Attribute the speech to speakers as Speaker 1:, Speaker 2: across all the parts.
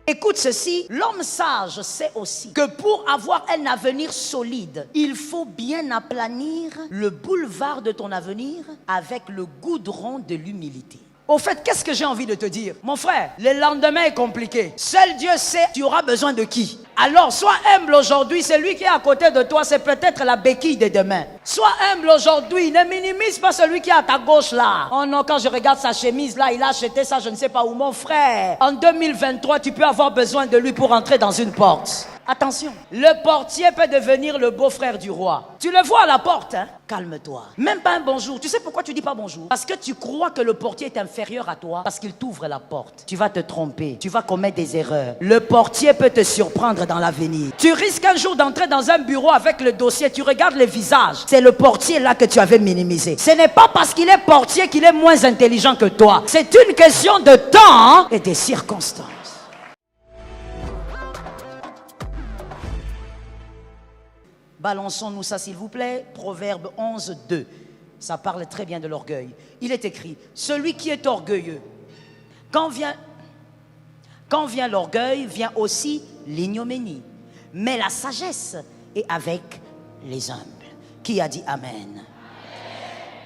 Speaker 1: Écoute ceci, l'homme sage sait aussi que pour avoir un avenir solide, il faut bien aplanir le boulevard de ton avenir avec le goudron de l'humilité. Au fait, qu'est-ce que j'ai envie de te dire? Mon frère, le lendemain est compliqué. Seul Dieu sait, tu auras besoin de qui? Alors, sois humble aujourd'hui, celui qui est à côté de toi, c'est peut-être la béquille de demain. Sois humble aujourd'hui, ne minimise pas celui qui est à ta gauche là. Oh non, quand je regarde sa chemise là, il a acheté ça, je ne sais pas où. Mon frère, en 2023, tu peux avoir besoin de lui pour entrer dans une porte. Attention, le portier peut devenir le beau-frère du roi. Tu le vois à la porte, hein? Calme-toi. Même pas un bonjour. Tu sais pourquoi tu dis pas bonjour? Parce que tu crois que le portier est inférieur à toi, parce qu'il t'ouvre la porte. Tu vas te tromper, tu vas commettre des erreurs. Le portier peut te surprendre dans l'avenir. Tu risques un jour d'entrer dans un bureau avec le dossier, tu regardes le visage. C'est le portier là que tu avais minimisé. Ce n'est pas parce qu'il est portier qu'il est moins intelligent que toi. C'est une question de temps et des circonstances. Balançons-nous ça s'il vous plaît. Proverbe 11, 2. Ça parle très bien de l'orgueil. Il est écrit, celui qui est orgueilleux, quand vient l'orgueil, vient aussi l'ignominie. Mais la sagesse est avec les humbles. Qui a dit Amen?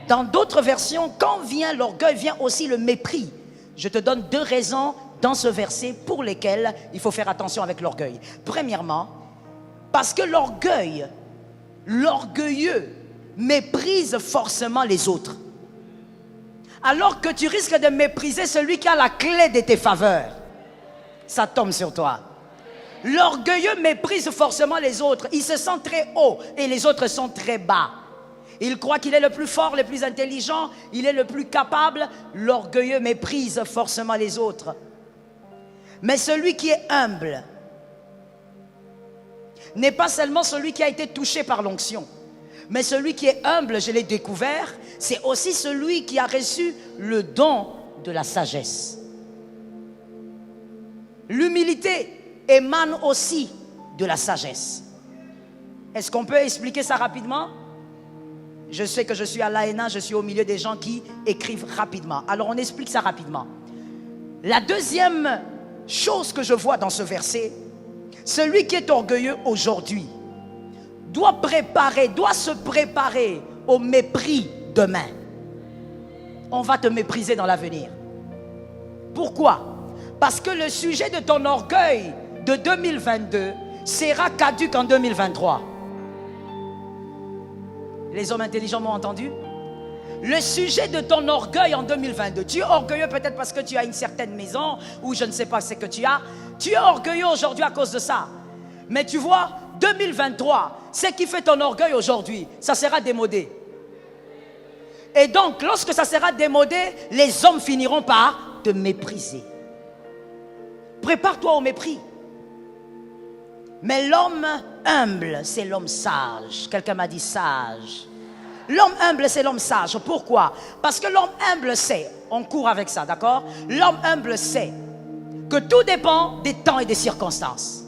Speaker 1: Dans d'autres versions, quand vient l'orgueil, vient aussi le mépris. Je te donne 2 raisons dans ce verset pour lesquelles il faut faire attention avec l'orgueil. Premièrement, parce que l'orgueilleux méprise forcément les autres. Alors que tu risques de mépriser celui qui a la clé de tes faveurs. Ça tombe sur toi. L'orgueilleux méprise forcément les autres. Il se sent très haut et les autres sont très bas. Il croit qu'il est le plus fort, le plus intelligent, il est le plus capable. L'orgueilleux méprise forcément les autres. Mais celui qui est humble n'est pas seulement celui qui a été touché par l'onction, mais celui qui est humble, je l'ai découvert, c'est aussi celui qui a reçu le don de la sagesse. L'humilité émane aussi de la sagesse. Est-ce qu'on peut expliquer ça rapidement? Je sais que je suis à l'AENA, je suis au milieu des gens qui écrivent rapidement. Alors on explique ça rapidement. La deuxième chose que je vois dans ce verset, celui qui est orgueilleux aujourd'hui doit se préparer au mépris demain. On va te mépriser dans l'avenir. Pourquoi? Parce que le sujet de ton orgueil de 2022 sera caduc en 2023. Les hommes intelligents m'ont entendu? Le sujet de ton orgueil en 2022. Tu es orgueilleux peut-être parce que tu as une certaine maison ou je ne sais pas ce que tu as. Tu es orgueilleux aujourd'hui à cause de ça. Mais tu vois, 2023, ce qui fait ton orgueil aujourd'hui, ça sera démodé. Et donc, lorsque ça sera démodé, les hommes finiront par te mépriser. Prépare-toi au mépris. Mais l'homme humble, c'est l'homme sage. Quelqu'un m'a dit sage. L'homme humble, c'est l'homme sage. Pourquoi? Parce que l'homme humble sait, on court avec ça, d'accord? L'homme humble sait que tout dépend des temps et des circonstances.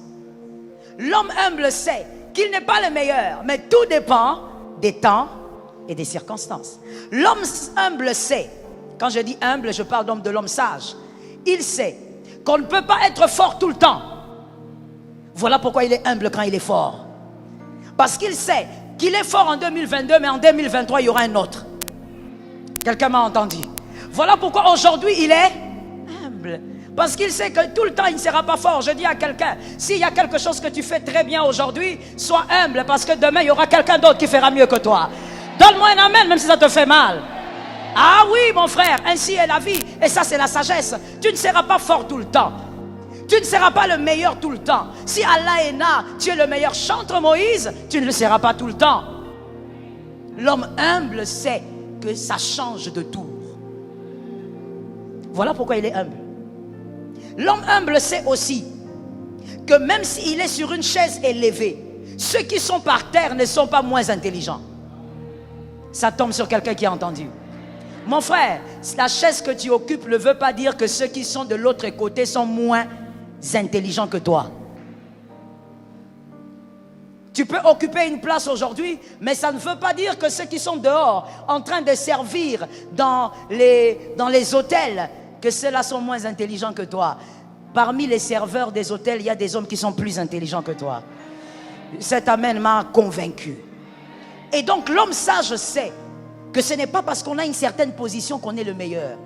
Speaker 1: L'homme humble sait qu'il n'est pas le meilleur, mais tout dépend des temps et des circonstances. L'homme humble sait, quand je dis humble, je parle donc de l'homme sage. Il sait qu'on ne peut pas être fort tout le temps. Voilà pourquoi il est humble quand il est fort. Parce qu'il sait qu'il est fort en 2022, mais en 2023, il y aura un autre. Quelqu'un m'a entendu. Voilà pourquoi aujourd'hui, il est humble. Parce qu'il sait que tout le temps, il ne sera pas fort. Je dis à quelqu'un, s'il y a quelque chose que tu fais très bien aujourd'hui, sois humble, parce que demain, il y aura quelqu'un d'autre qui fera mieux que toi. Donne-moi un amen, même si ça te fait mal. Ah oui, mon frère, ainsi est la vie. Et ça, c'est la sagesse. Tu ne seras pas fort tout le temps. Tu ne seras pas le meilleur tout le temps. Si à l'AENA, tu es le meilleur chanteur Moïse, tu ne le seras pas tout le temps. L'homme humble sait que ça change de tour. Voilà pourquoi il est humble. L'homme humble sait aussi que même s'il est sur une chaise élevée, ceux qui sont par terre ne sont pas moins intelligents. Ça tombe sur quelqu'un qui a entendu. Mon frère, la chaise que tu occupes ne veut pas dire que ceux qui sont de l'autre côté sont moins intelligents que toi. Tu peux occuper une place aujourd'hui, mais ça ne veut pas dire que ceux qui sont dehors, en train de servir dans les hôtels, que ceux-là sont moins intelligents que toi. Parmi les serveurs des hôtels, il y a des hommes qui sont plus intelligents que toi. Cet amen m'a convaincu. Et donc l'homme sage sait que ce n'est pas parce qu'on a une certaine position qu'on est le meilleur.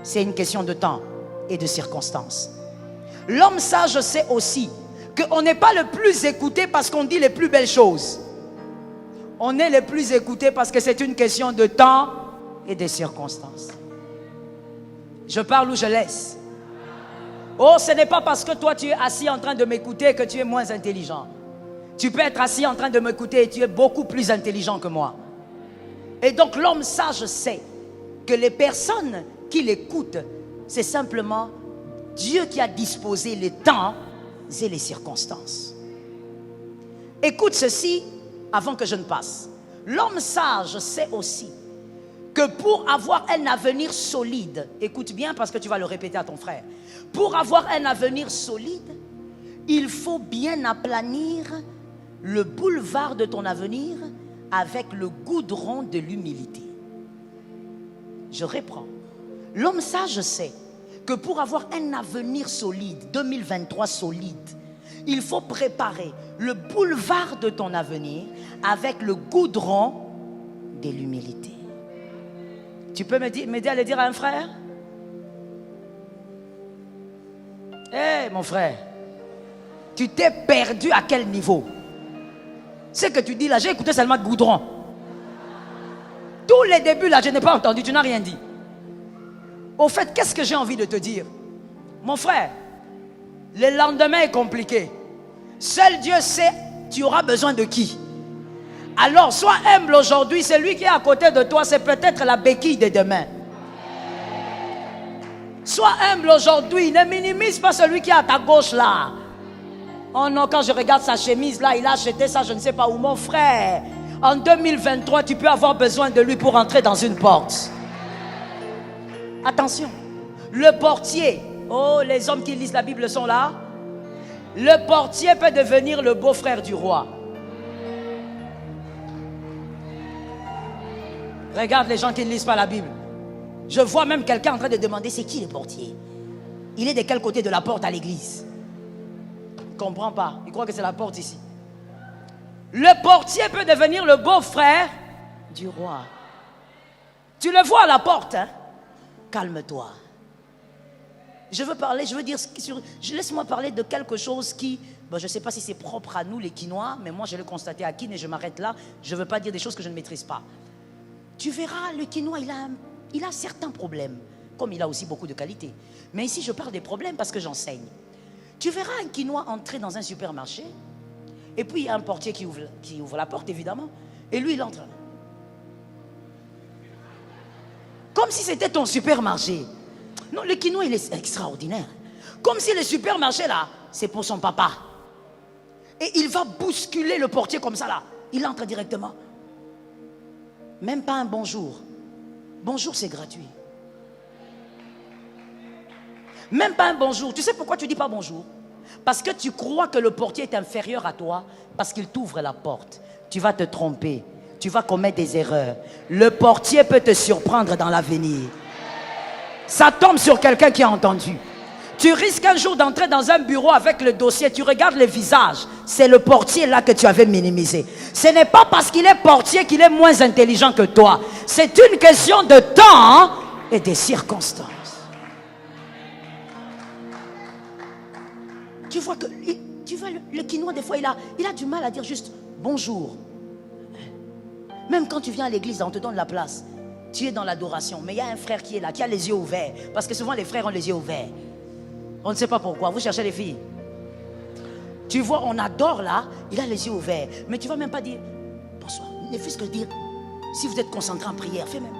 Speaker 1: C'est une question de temps et de circonstances. L'homme sage sait aussi qu'on n'est pas le plus écouté parce qu'on dit les plus belles choses. On est les plus écoutés parce que c'est une question de temps et de circonstances. Je parle ou je laisse? Oh, ce n'est pas parce que toi tu es assis en train de m'écouter que tu es moins intelligent. Tu peux être assis en train de m'écouter et tu es beaucoup plus intelligent que moi. Et donc l'homme sage sait que les personnes qui l'écoutent, c'est simplement Dieu qui a disposé les temps et les circonstances. Écoute ceci avant que je ne passe. L'homme sage sait aussi que pour avoir un avenir solide, écoute bien parce que tu vas le répéter à ton frère, pour avoir un avenir solide, il faut bien aplanir le boulevard de ton avenir avec le goudron de l'humilité. Je reprends. L'homme sage sait que pour avoir un avenir solide, 2023 solide, il faut préparer le boulevard de ton avenir avec le goudron de l'humilité. Tu peux m'aider à le dire à un frère? Hé, mon frère, tu t'es perdu à quel niveau? Ce que tu dis là, j'ai écouté seulement goudron. Tous les débuts là, je n'ai pas entendu, tu n'as rien dit. Au fait, qu'est-ce que j'ai envie de te dire? Mon frère, le lendemain est compliqué. Seul Dieu sait, tu auras besoin de qui? Alors, sois humble aujourd'hui, celui qui est à côté de toi, c'est peut-être la béquille de demain. Sois humble aujourd'hui, ne minimise pas celui qui est à ta gauche là. Oh non, quand je regarde sa chemise là, il a acheté ça, je ne sais pas où. Mon frère, en 2023, tu peux avoir besoin de lui pour entrer dans une porte. Attention, le portier, oh les hommes qui lisent la Bible sont là. Le portier peut devenir le beau-frère du roi. Regarde les gens qui ne lisent pas la Bible. Je vois même quelqu'un en train de demander c'est qui le portier? Il est de quel côté de la porte à l'église? Il ne comprend pas. Il croit que c'est la porte ici. Le portier peut devenir le beau-frère du roi. Tu le vois à la porte, hein? Calme-toi. Je veux dire, laisse-moi parler de quelque chose qui, bon, je ne sais pas si c'est propre à nous les Quinois, mais moi je l'ai constaté à Kin et je m'arrête là. Je ne veux pas dire des choses que je ne maîtrise pas. Tu verras, le Quinois, il a certains problèmes, comme il a aussi beaucoup de qualités. Mais ici, je parle des problèmes parce que j'enseigne. Tu verras un Quinois entrer dans un supermarché, et puis il y a un portier qui ouvre la porte, évidemment, et lui, il entre. Comme si c'était ton supermarché. Non, le Quinois, il est extraordinaire. Comme si le supermarché, là, c'est pour son papa. Et il va bousculer le portier comme ça, là. Il entre directement. Même pas un bonjour. Bonjour, c'est gratuit. Même pas un bonjour. Tu sais pourquoi tu dis pas bonjour? Parce que tu crois que le portier est inférieur à toi, parce qu'il t'ouvre la porte. Tu vas te tromper. Tu vas commettre des erreurs. Le portier peut te surprendre dans l'avenir. Ça tombe sur quelqu'un qui a entendu. Tu risques un jour d'entrer dans un bureau avec le dossier, tu regardes le visage, c'est le portier là que tu avais minimisé. Ce n'est pas parce qu'il est portier qu'il est moins intelligent que toi. C'est une question de temps et des circonstances. Tu vois que le Quinois, des fois, il a du mal à dire juste bonjour. Même quand tu viens à l'église, on te donne la place. Tu es dans l'adoration, mais il y a un frère qui est là, qui a les yeux ouverts. Parce que souvent les frères ont les yeux ouverts. On ne sait pas pourquoi. Vous cherchez les filles. Tu vois, on adore là, il a les yeux ouverts. Mais tu ne vas même pas dire bonsoir. Ne fût-ce que dire, si vous êtes concentré en prière, fais même.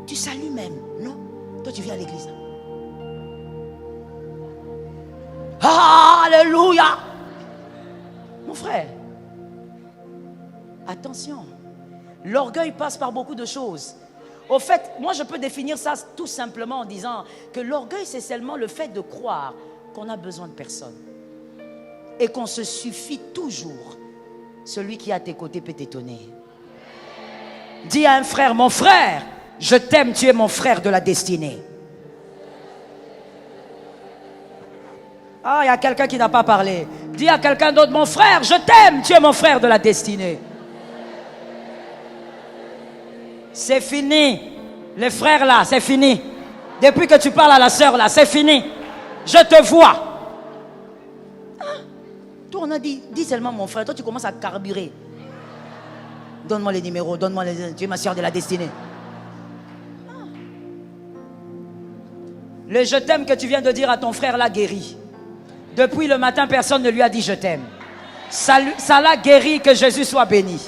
Speaker 1: Tu salues même, non? Toi, tu viens à l'église. Alléluia! Mon frère, attention. L'orgueil passe par beaucoup de choses. Au fait, moi je peux définir ça tout simplement en disant que l'orgueil c'est seulement le fait de croire qu'on a besoin de personne et qu'on se suffit toujours. Celui qui est à tes côtés peut t'étonner. Dis à un frère, mon frère, je t'aime, tu es mon frère de la destinée. Ah, il y a quelqu'un qui n'a pas parlé. Dis à quelqu'un d'autre, mon frère, je t'aime, tu es mon frère de la destinée. C'est fini. Les frères là, c'est fini. Depuis que tu parles à la sœur là, c'est fini. Je te vois. Ah, toi, on a dit, dis seulement mon frère. Toi, tu commences à carburer. Donne-moi les numéros, donne-moi les... Tu es ma sœur de la destinée. Ah. Le je t'aime que tu viens de dire à ton frère l'a guéri. Depuis le matin, personne ne lui a dit je t'aime. Ça l'a guéri, que Jésus soit béni.